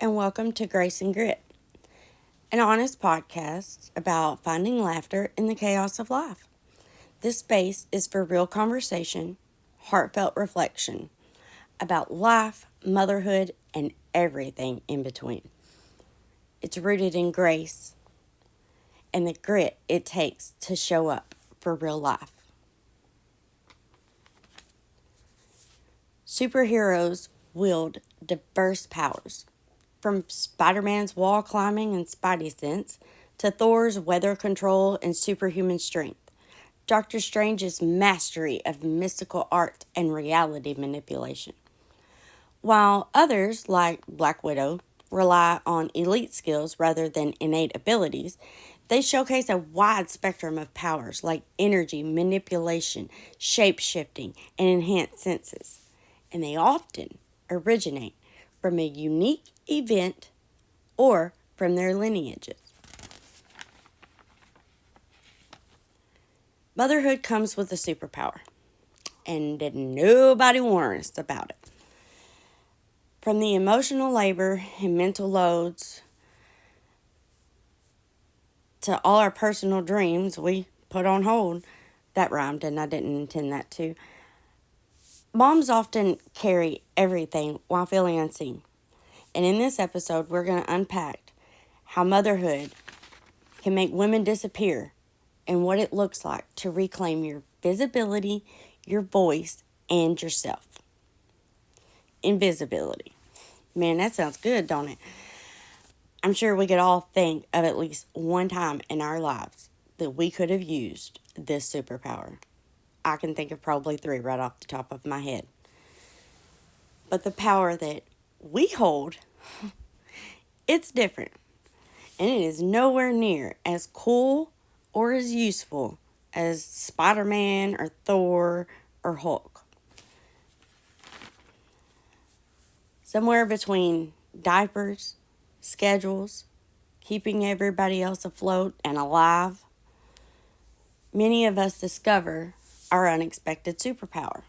and welcome to Grace and Grit, an honest podcast about finding laughter in the chaos of life. This space is for real conversation, heartfelt reflection about life, motherhood, and everything in between. It's rooted in grace and the grit it takes to show up for real life. Superheroes wield diverse powers, from Spider-Man's wall climbing and spidey sense to Thor's weather control and superhuman strength. Doctor Strange's mastery of mystical art and reality manipulation. While others, like Black Widow, rely on elite skills rather than innate abilities, they showcase a wide spectrum of powers like energy, manipulation, shape shifting, and enhanced senses. And they often originate from a unique event or from their lineages. Motherhood comes with a superpower, and nobody warns us about it. From the emotional labor and mental loads to all our personal dreams we put on hold. That rhymed, and I didn't intend that to. Moms often carry everything while feeling unseen. And in this episode, we're going to unpack how motherhood can make women disappear and what it looks like to reclaim your visibility, your voice, and yourself. Invisibility. Man, that sounds good, don't it? I'm sure we could all think of at least one time in our lives that we could have used this superpower. I can think of probably 3 right off the top of my head. But the power that we hold, it's different. And it is nowhere near as cool or as useful as Spider-Man or Thor or Hulk. Somewhere between diapers, schedules, keeping everybody else afloat and alive, many of us discover our unexpected superpower.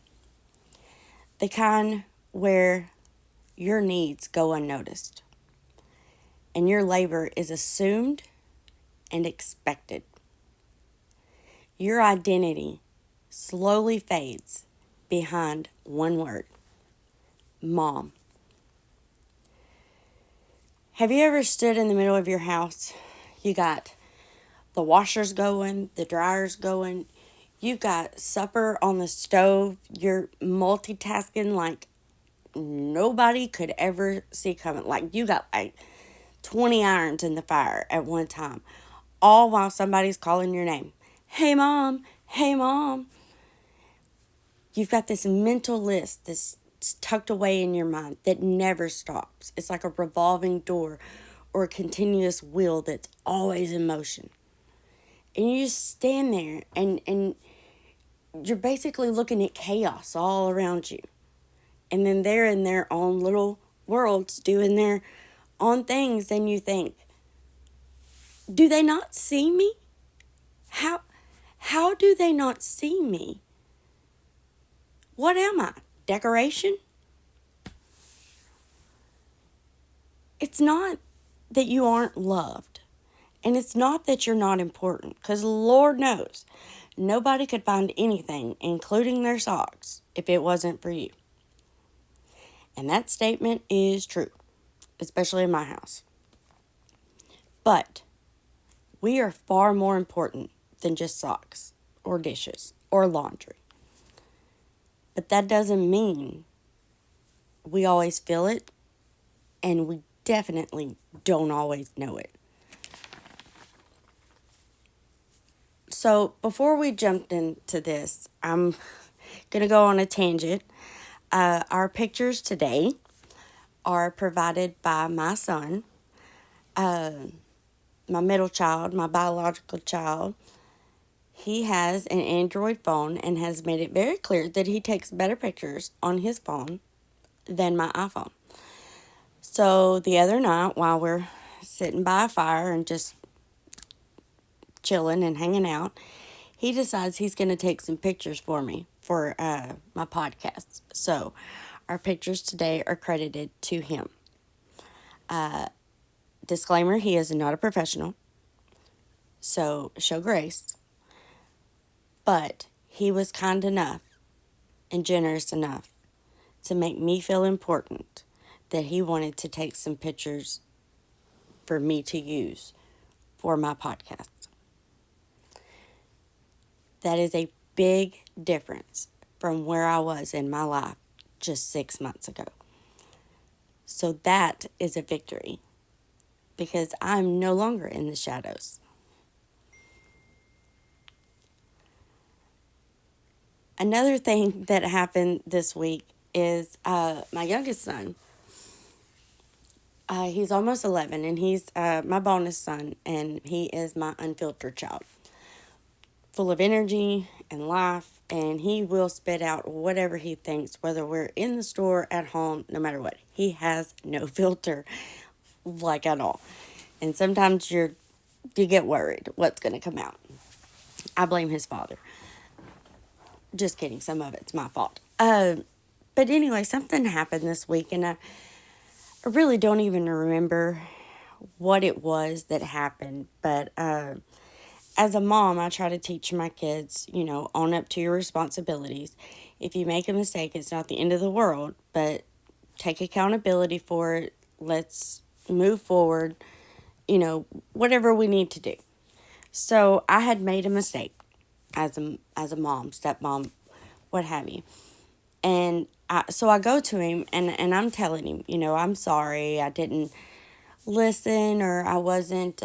The kind where your needs go unnoticed and your labor is assumed and expected. Your identity slowly fades behind one word: mom. Have you ever stood in the middle of your house? You got the washers going, the dryers going, you've got supper on the stove, you're multitasking like nobody could ever see coming. Like you got like 20 irons in the fire at one time, all while somebody's calling your name. Hey mom, hey mom. You've got this mental list, this tucked away in your mind that never stops. It's like a revolving door or a continuous wheel that's always in motion. And you just stand there and you're basically looking at chaos all around you. And then they're in their own little worlds doing their own things. And you think, do they not see me? How do they not see me? What am I? Decoration? It's not that you aren't loved. And it's not that you're not important. Because Lord knows, nobody could find anything, including their socks, if it wasn't for you. And that statement is true, especially in my house. But we are far more important than just socks or dishes or laundry. But that doesn't mean we always feel it, and we definitely don't always know it. So before we jump into this, I'm going to go on a tangent. Our pictures today are provided by my son, my middle child, my biological child. He has an Android phone and has made it very clear that he takes better pictures on his phone than my iPhone. So the other night, while we're sitting by a fire and just chilling and hanging out, he decides he's going to take some pictures for me for my podcast. So our pictures today are credited to him. Disclaimer, he is not a professional, so show grace. But he was kind enough and generous enough to make me feel important that he wanted to take some pictures for me to use for my podcast. That is a big difference from where I was in my life just 6 months ago. So that is a victory because I'm no longer in the shadows. Another thing that happened this week is my youngest son. He's almost 11, and he's my bonus son, and he is my unfiltered child. Full of energy and life, and he will spit out whatever he thinks, whether we're in the store, at home, no matter what. He has no filter, like at all. And sometimes you get worried what's going to come out. I blame his father. Just kidding, some of it's my fault. But anyway, something happened this week, and I really don't even remember what it was that happened. But as a mom, I try to teach my kids, own up to your responsibilities. If you make a mistake, it's not the end of the world, but take accountability for it. Let's move forward, whatever we need to do. So I had made a mistake as a mom, stepmom, what have you. And so I go to him and I'm telling him, I'm sorry, I didn't listen, or I wasn't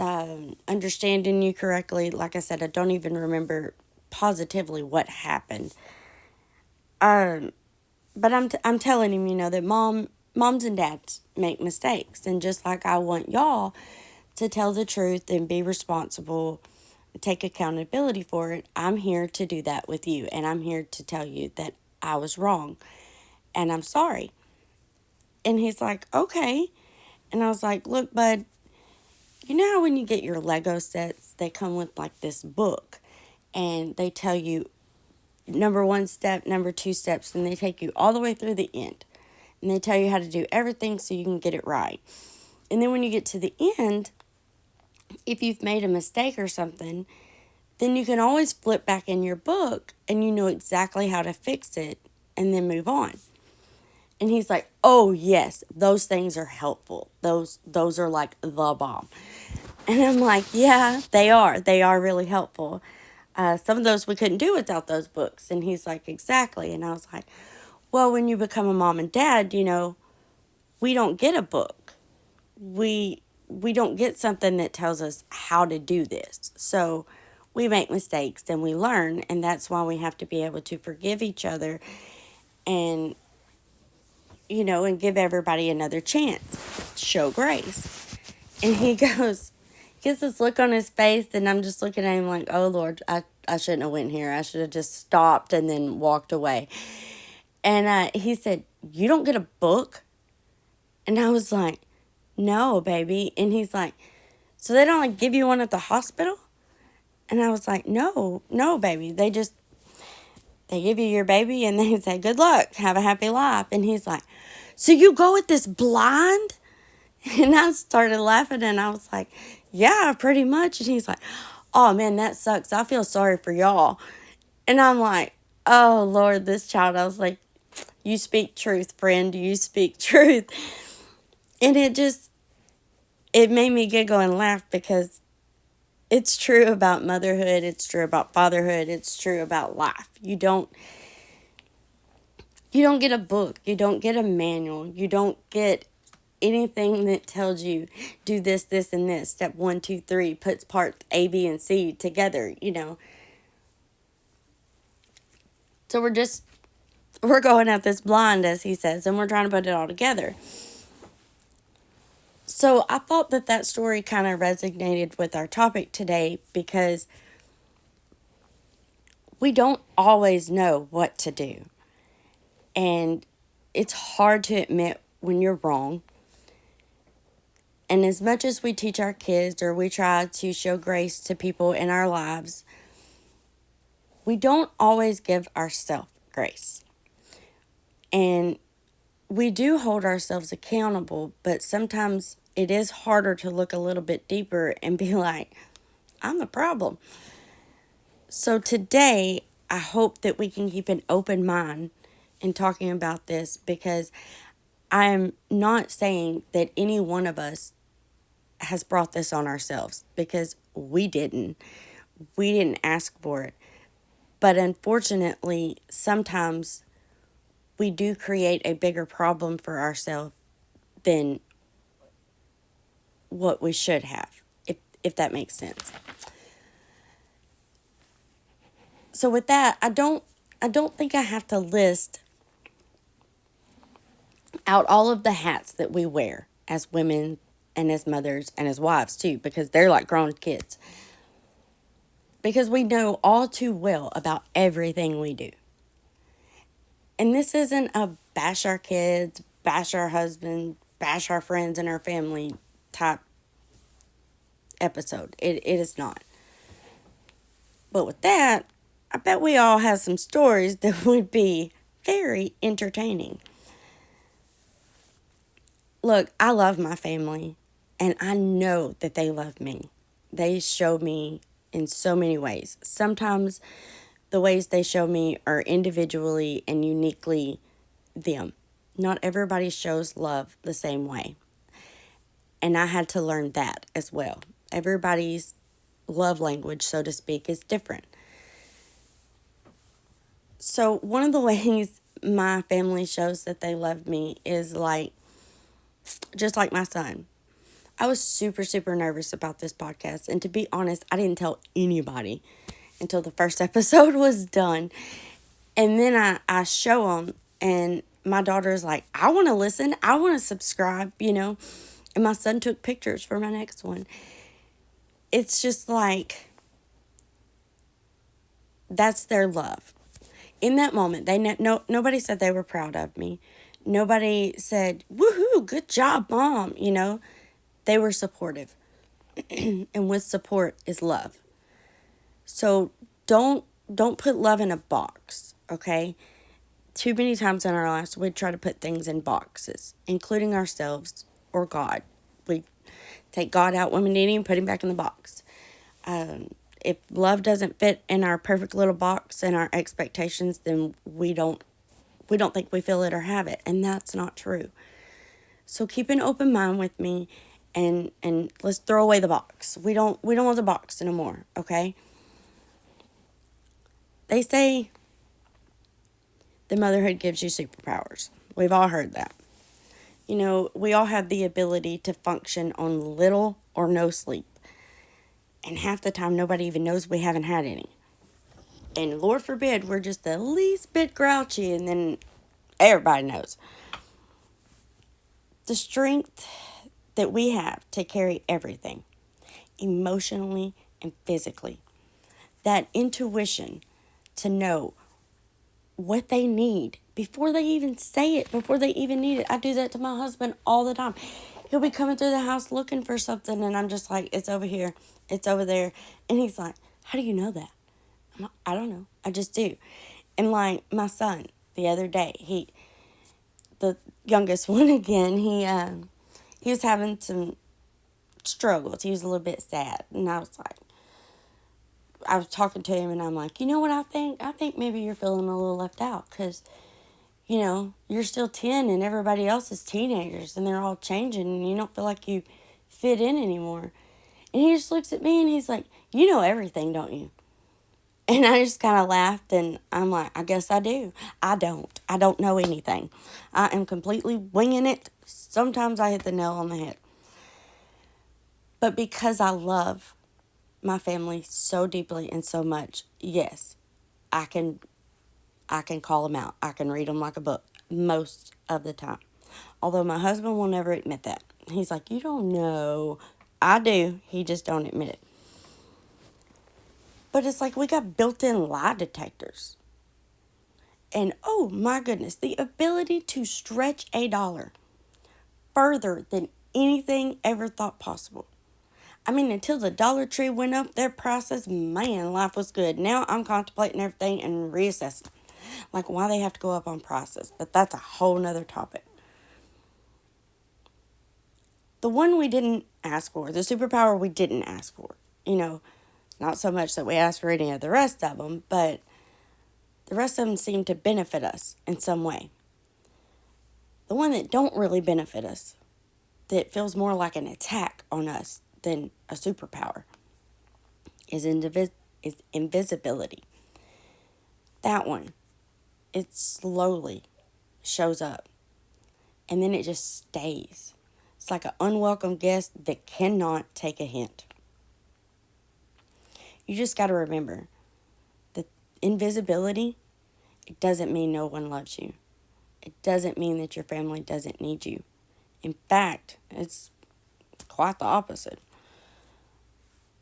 understanding you correctly. Like I said, I don't even remember positively what happened. But I'm telling him, that moms and dads make mistakes, and just like I want y'all to tell the truth and be responsible, take accountability for it, I'm here to do that with you, and I'm here to tell you that I was wrong, and I'm sorry. And he's like, okay. And I was like, look, bud, you know how when you get your Lego sets, they come with like this book, and they tell you number 1 step, number 2 steps, and they take you all the way through the end. And they tell you how to do everything so you can get it right. And then when you get to the end, if you've made a mistake or something, then you can always flip back in your book and you know exactly how to fix it and then move on. And he's like, oh, yes, those things are helpful. Those are like the bomb. And I'm like, yeah, they are. They are really helpful. Some of those we couldn't do without those books. And he's like, exactly. And I was like, well, when you become a mom and dad, we don't get a book. We don't get something that tells us how to do this. So we make mistakes and we learn. And that's why we have to be able to forgive each other and and give everybody another chance. Show grace. And he gets this look on his face, and I'm just looking at him like, oh, Lord, I shouldn't have went here. I should have just stopped and then walked away. And he said, you don't get a book? And I was like, no, baby. And he's like, so they don't give you one at the hospital? And I was like, no, baby. They give you your baby and they say, good luck, have a happy life. And he's like, so you go with this blind? And I started laughing and I was like, yeah, pretty much. And he's like, oh man, that sucks. I feel sorry for y'all. And I'm like, oh Lord, this child. I was like, you speak truth, friend. You speak truth. And it made me giggle and laugh because it's true about motherhood. It's true about fatherhood. It's true about life. You don't get a book. You don't get a manual. You don't get anything that tells you do this, this, and this. Step 1, 2, 3 puts parts A, B, and C together, So we're going at this blind, as he says, and we're trying to put it all together. So I thought that story kind of resonated with our topic today because we don't always know what to do. And it's hard to admit when you're wrong. And as much as we teach our kids or we try to show grace to people in our lives, we don't always give ourselves grace. And we do hold ourselves accountable, but sometimes it is harder to look a little bit deeper and be like, I'm the problem. So today, I hope that we can keep an open mind in talking about this, because I'm not saying that any one of us has brought this on ourselves, because we didn't. We didn't ask for it. But unfortunately, sometimes we do create a bigger problem for ourselves than what we should have, if that makes sense. So with that, I don't think I have to list out all of the hats that we wear as women and as mothers and as wives too, because they're like grown kids. Because we know all too well about everything we do. And this isn't a bash our kids, bash our husband, bash our friends and our family type episode. It is not. But with that, I bet we all have some stories that would be very entertaining. Look, I love my family, and I know that they love me. They show me in so many ways. Sometimes the ways they show me are individually and uniquely them. Not everybody shows love the same way. And I had to learn that as well. Everybody's love language, so to speak, is different. So, one of the ways my family shows that they love me is like, just like my son. I was super, super nervous about this podcast. And to be honest, I didn't tell anybody until the first episode was done. And then I show them, and my daughter's like, I want to listen. I want to subscribe, you know. And my son took pictures for my next one. It's just like, that's their love. In that moment, nobody said they were proud of me. Nobody said, woohoo, good job, mom, you know. They were supportive. And with support is love. So don't put love in a box, okay? Too many times in our lives we try to put things in boxes, including ourselves or God. We take God out when we need him, put him back in the box. If love doesn't fit in our perfect little box and our expectations, then we don't think we feel it or have it, and that's not true. So keep an open mind with me, and let's throw away the box. We don't want the box anymore, okay? They say that motherhood gives you superpowers. We've all heard that. You know, we all have the ability to function on little or no sleep. And half the time, nobody even knows we haven't had any. And Lord forbid, we're just the least bit grouchy, and then everybody knows. The strength that we have to carry everything, emotionally and physically. That intuition to know what they need before they even say it, before they even need it. I do that to my husband all the time. He'll be coming through the house looking for something, and I'm just like, it's over here, it's over there. And he's like, how do you know that? I'm like, I don't know. I just do. And like my son, the other day, the youngest one again, he was having some struggles. He was a little bit sad. And I was talking to him, and I'm like, you know what I think? I think maybe you're feeling a little left out, because, you know, you're still 10 and everybody else is teenagers and they're all changing, and you don't feel like you fit in anymore. And he just looks at me and he's like, you know everything, don't you? And I just kind of laughed, and I'm like, I guess I do. I don't. I don't know anything. I am completely winging it. Sometimes I hit the nail on the head. But because I love my family so deeply and so much, yes, I can call them out. I can read them like a book most of the time. Although my husband will never admit that. He's like, you don't know. I do. He just don't admit it. But it's like we got built-in lie detectors. And oh my goodness, the ability to stretch a dollar further than anything ever thought possible. I mean, until the Dollar Tree went up their prices, man, life was good. Now I'm contemplating everything and reassessing. Like, why they have to go up on prices. But that's a whole nother topic. The one we didn't ask for, the superpower we didn't ask for, not so much that we asked for any of the rest of them, but the rest of them seem to benefit us in some way. The one that don't really benefit us, that feels more like an attack on us than a superpower, is invisibility. That one, it slowly shows up and then it just stays. It's like an unwelcome guest that cannot take a hint. You just got to remember that invisibility, it doesn't mean no one loves you. It doesn't mean that your family doesn't need you. In fact, it's quite the opposite.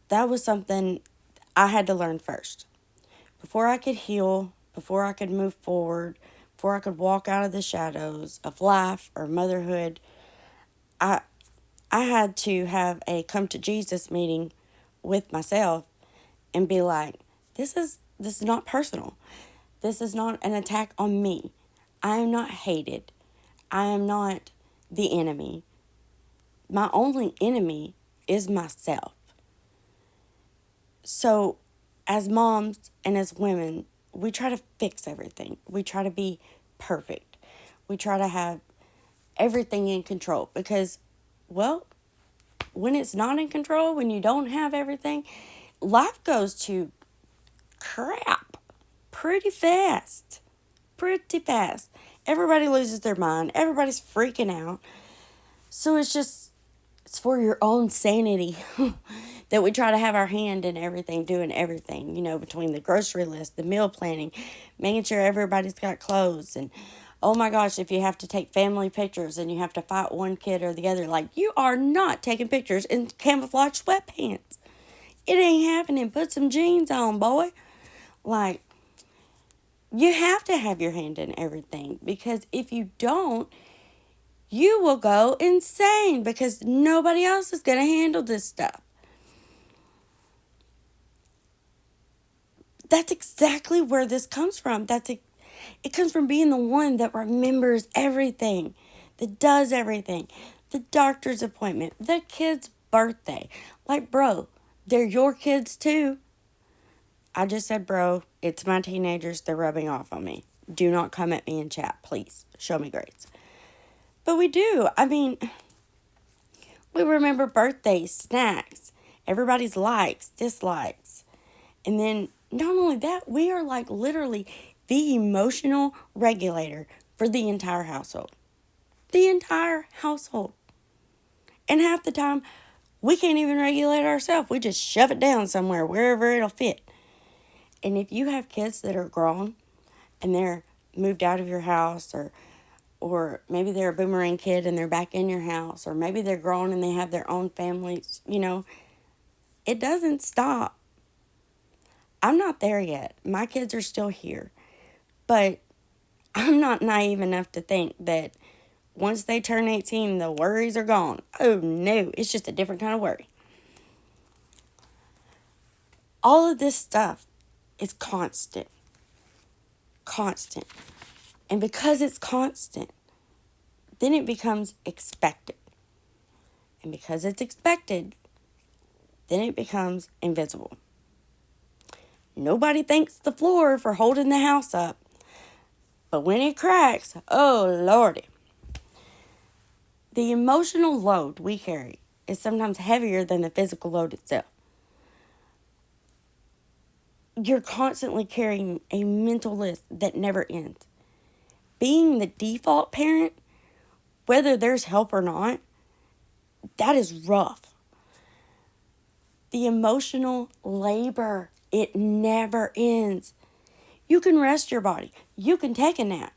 That was something I had to learn first. Before I could heal, before I could move forward, before I could walk out of the shadows of life or motherhood, I had to have a come to Jesus meeting with myself and be like, this is not personal. This is not an attack on me. I am not hated. I am not the enemy. My only enemy is myself. So, as moms and as women, we try to fix everything. We try to be perfect. We try to have everything in control because, well, when it's not in control, when you don't have everything, life goes to crap pretty fast. Pretty fast. Everybody loses their mind. Everybody's freaking out. So it's for your own sanity that we try to have our hand in everything, doing everything, between the grocery list, the meal planning, making sure everybody's got clothes. And oh my gosh, if you have to take family pictures and you have to fight one kid or the other, like you are not taking pictures in camouflage sweatpants. It ain't happening. Put some jeans on, boy. Like, you have to have your hand in everything because if you don't, you will go insane because nobody else is going to handle this stuff. That's exactly where this comes from. It comes from being the one that remembers everything, that does everything. The doctor's appointment, the kid's birthday. Like, bro, they're your kids too. I just said, bro, it's my teenagers. They're rubbing off on me. Do not come at me in chat, please. Show me grace. But we do. I mean, we remember birthdays, snacks, everybody's likes, dislikes. And then not only that, we are like literally the emotional regulator for the entire household. The entire household. And half the time, we can't even regulate ourselves. We just shove it down somewhere, wherever it'll fit. And if you have kids that are grown and they're moved out of your house or maybe they're a boomerang kid and they're back in your house, or maybe they're grown and they have their own families, it doesn't stop. I'm not there yet. My kids are still here. But I'm not naive enough to think that once they turn 18, the worries are gone. Oh no, it's just a different kind of worry. All of this stuff is constant. Constant. And because it's constant, then it becomes expected. And because it's expected, then it becomes invisible. Nobody thanks the floor for holding the house up. But when it cracks, oh lordy. The emotional load we carry is sometimes heavier than the physical load itself. You're constantly carrying a mental list that never ends. Being the default parent, whether there's help or not, that is rough. The emotional labor, it never ends. You can rest your body. You can take a nap.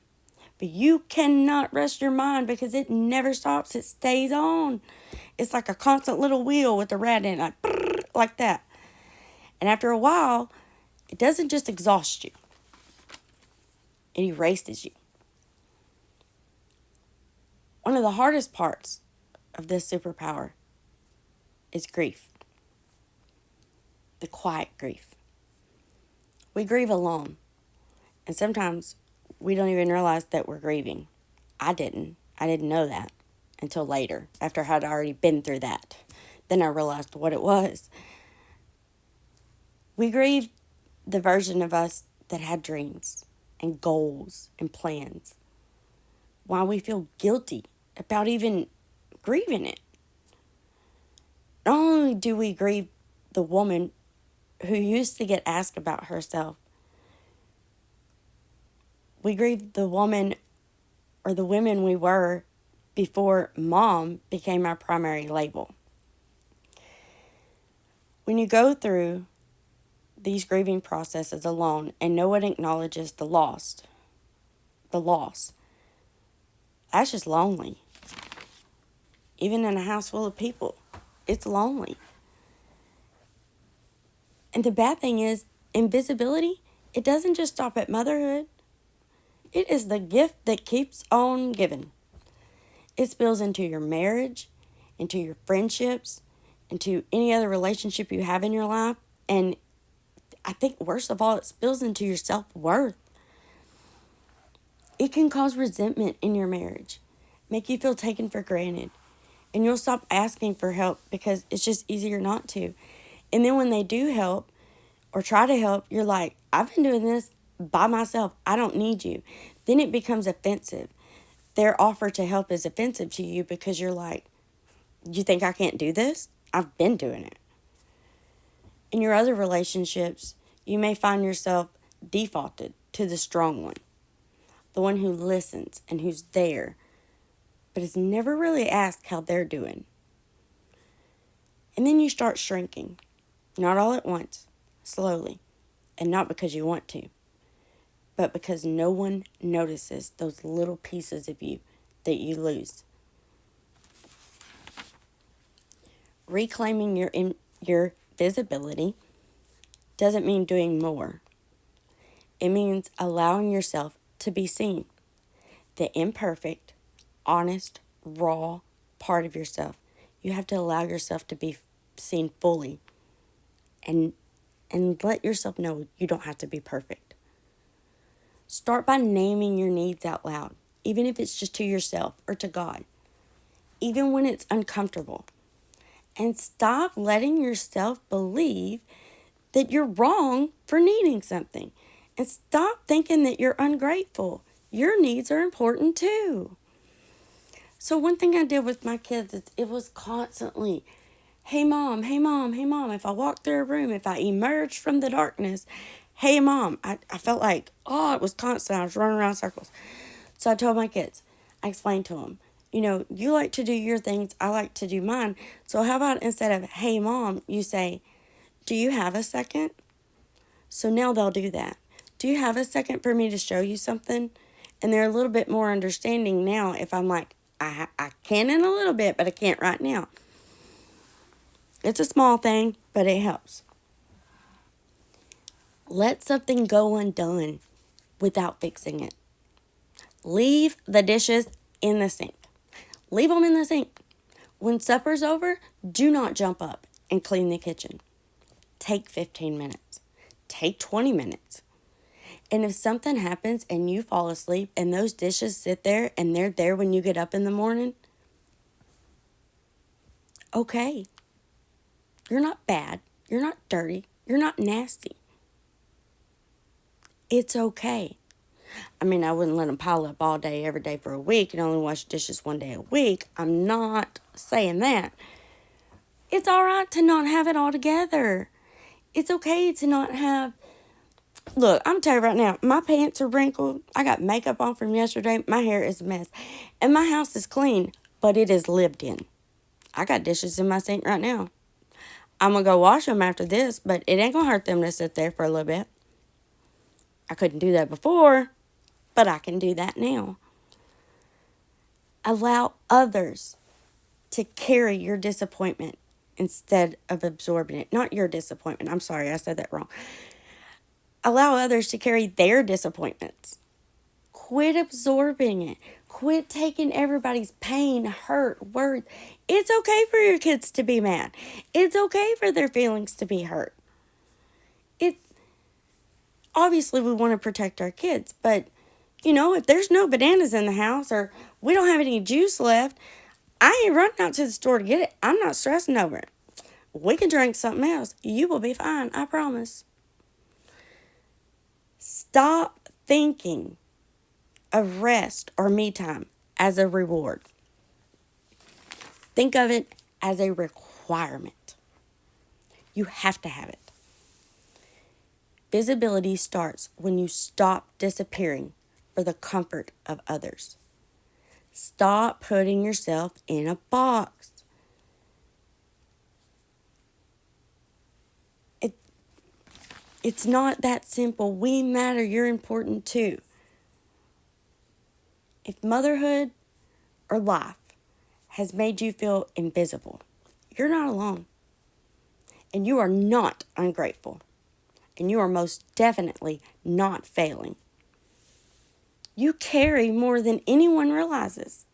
But you cannot rest your mind because it never stops. It stays on. It's like a constant little wheel with a rat in it, like that. And after a while, it doesn't just exhaust you. It erases you. One of the hardest parts of this superpower is grief. The quiet grief. We grieve alone. And sometimes we don't even realize that we're grieving. I didn't know that until later, after I had already been through that. Then I realized what it was. We grieve the version of us that had dreams and goals and plans. Why we feel guilty about even grieving it. Not only do we grieve the woman who used to get asked about herself, we grieve the woman or the women we were before mom became our primary label. When you go through these grieving processes alone and no one acknowledges the loss, that's just lonely. Even in a house full of people, it's lonely. And the bad thing is, invisibility, it doesn't just stop at motherhood. It is the gift that keeps on giving. It spills into your marriage, into your friendships, into any other relationship you have in your life. And I think worst of all, it spills into your self-worth. It can cause resentment in your marriage, make you feel taken for granted. And you'll stop asking for help because it's just easier not to. And then when they do help or try to help, you're like, I've been doing this by myself. I don't need you. Then it becomes offensive. Their offer to help is offensive to you because you're like, you think I can't do this? I've been doing it. In your other relationships, you may find yourself defaulted to the strong one, the one who listens and who's there, but is never really asked how they're doing. And then you start shrinking, not all at once, slowly, and not because you want to, but because no one notices those little pieces of you that you lose. Reclaiming your visibility doesn't mean doing more. It means allowing yourself to be seen. The imperfect, honest, raw part of yourself. You have to allow yourself to be seen fully and let yourself know you don't have to be perfect. Start by naming your needs out loud, even if it's just to yourself or to God, even when it's uncomfortable. And stop letting yourself believe that you're wrong for needing something. And stop thinking that you're ungrateful. Your needs are important too. So one thing I did with my kids is it was constantly, hey mom, hey mom, hey mom. If I walked through a room, if I emerged from the darkness, hey mom. I felt like, it was constant. I was running around circles. So I told my kids, I explained to them, you like to do your things, I like to do mine. So how about instead of, hey mom, you say, do you have a second? So now they'll do that. Do you have a second for me to show you something? And they're a little bit more understanding now if I'm like, I can in a little bit, but I can't right now. It's a small thing, but it helps. Let something go undone without fixing it. Leave the dishes in the sink. Leave them in the sink. When supper's over, do not jump up and clean the kitchen. Take 15 minutes. Take 20 minutes. And if something happens and you fall asleep and those dishes sit there and they're there when you get up in the morning, okay. You're not bad. You're not dirty. You're not nasty. It's okay. I mean, I wouldn't let them pile up all day, every day for a week and only wash dishes one day a week. I'm not saying that. It's all right to not have it all together. It's okay to not have... Look, I'm telling you right now, my pants are wrinkled. I got makeup on from yesterday. My hair is a mess. And my house is clean, but it is lived in. I got dishes in my sink right now. I'm going to go wash them after this, but it ain't going to hurt them to sit there for a little bit. I couldn't do that before, but I can do that now. Allow others to carry your disappointment instead of absorbing it. Not your disappointment. I'm sorry, I said that wrong. Allow others to carry their disappointments. Quit absorbing it. Quit taking everybody's pain, hurt, words. It's okay for your kids to be mad. It's okay for their feelings to be hurt. Obviously, we want to protect our kids, but, if there's no bananas in the house or we don't have any juice left, I ain't running out to the store to get it. I'm not stressing over it. We can drink something else. You will be fine, I promise. Stop thinking of rest or me time as a reward. Think of it as a requirement. You have to have it. Visibility starts when you stop disappearing for the comfort of others. Stop putting yourself in a box. It's not that simple. We matter. You're important too. If motherhood or life has made you feel invisible, you're not alone. And you are not ungrateful. And you are most definitely not failing. You carry more than anyone realizes.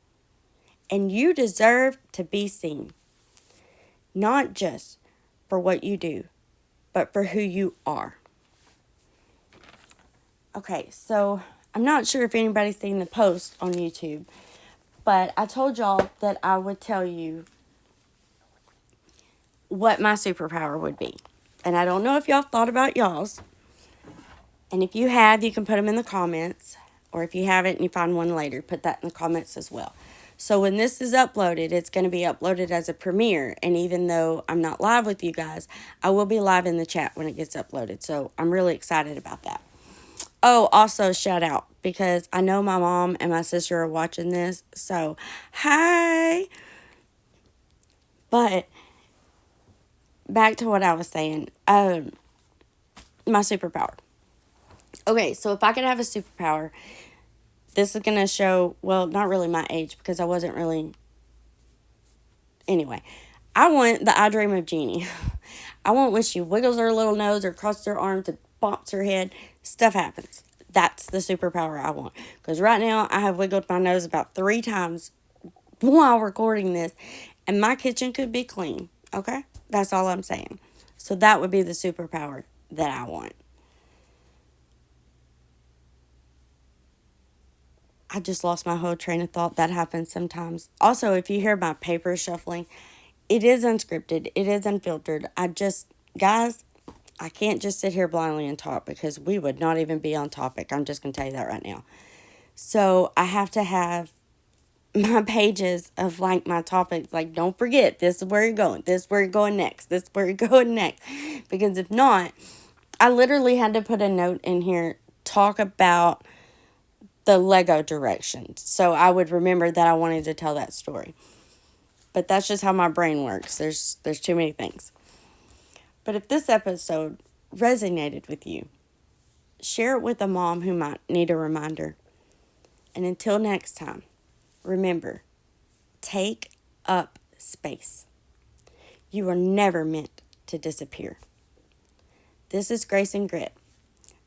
And you deserve to be seen. Not just for what you do, but for who you are. Okay, so I'm not sure if anybody's seen the post on YouTube, but I told y'all that I would tell you what my superpower would be. And I don't know if y'all thought about y'all's. And if you have, you can put them in the comments. Or if you haven't and you find one later, put that in the comments as well. So when this is uploaded, it's going to be uploaded as a premiere. And even though I'm not live with you guys, I will be live in the chat when it gets uploaded. So I'm really excited about that. Oh, also shout out, because I know my mom and my sister are watching this. So, hi. But back to what I was saying. My superpower. Okay, so if I could have a superpower, this is going to show, well, not really my age, because I wasn't really. Anyway, I want the I Dream of Jeannie. I want when she wiggles her little nose or crosses her arms and bops her head, stuff happens. That's the superpower I want. Because right now, I have wiggled my nose about 3 times while recording this, and my kitchen could be clean. Okay? That's all I'm saying. So that would be the superpower that I want. I just lost my whole train of thought. That happens sometimes. Also, if you hear my paper shuffling, it is unscripted. It is unfiltered. Guys, I can't just sit here blindly and talk, because we would not even be on topic. I'm just going to tell you that right now. So I have to have my pages of like my topics. Like, don't forget, this is where you're going. This is where you're going next. This is where you're going next. Because if not, I literally had to put a note in here, talk about the Lego directions, so I would remember that I wanted to tell that story. But that's just how my brain works. There's too many things. But if this episode resonated with you, share it with a mom who might need a reminder. And until next time, remember, take up space. You are never meant to disappear. This is Grace and Grit,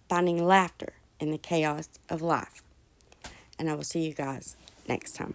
finding laughter in the chaos of life. And I will see you guys next time.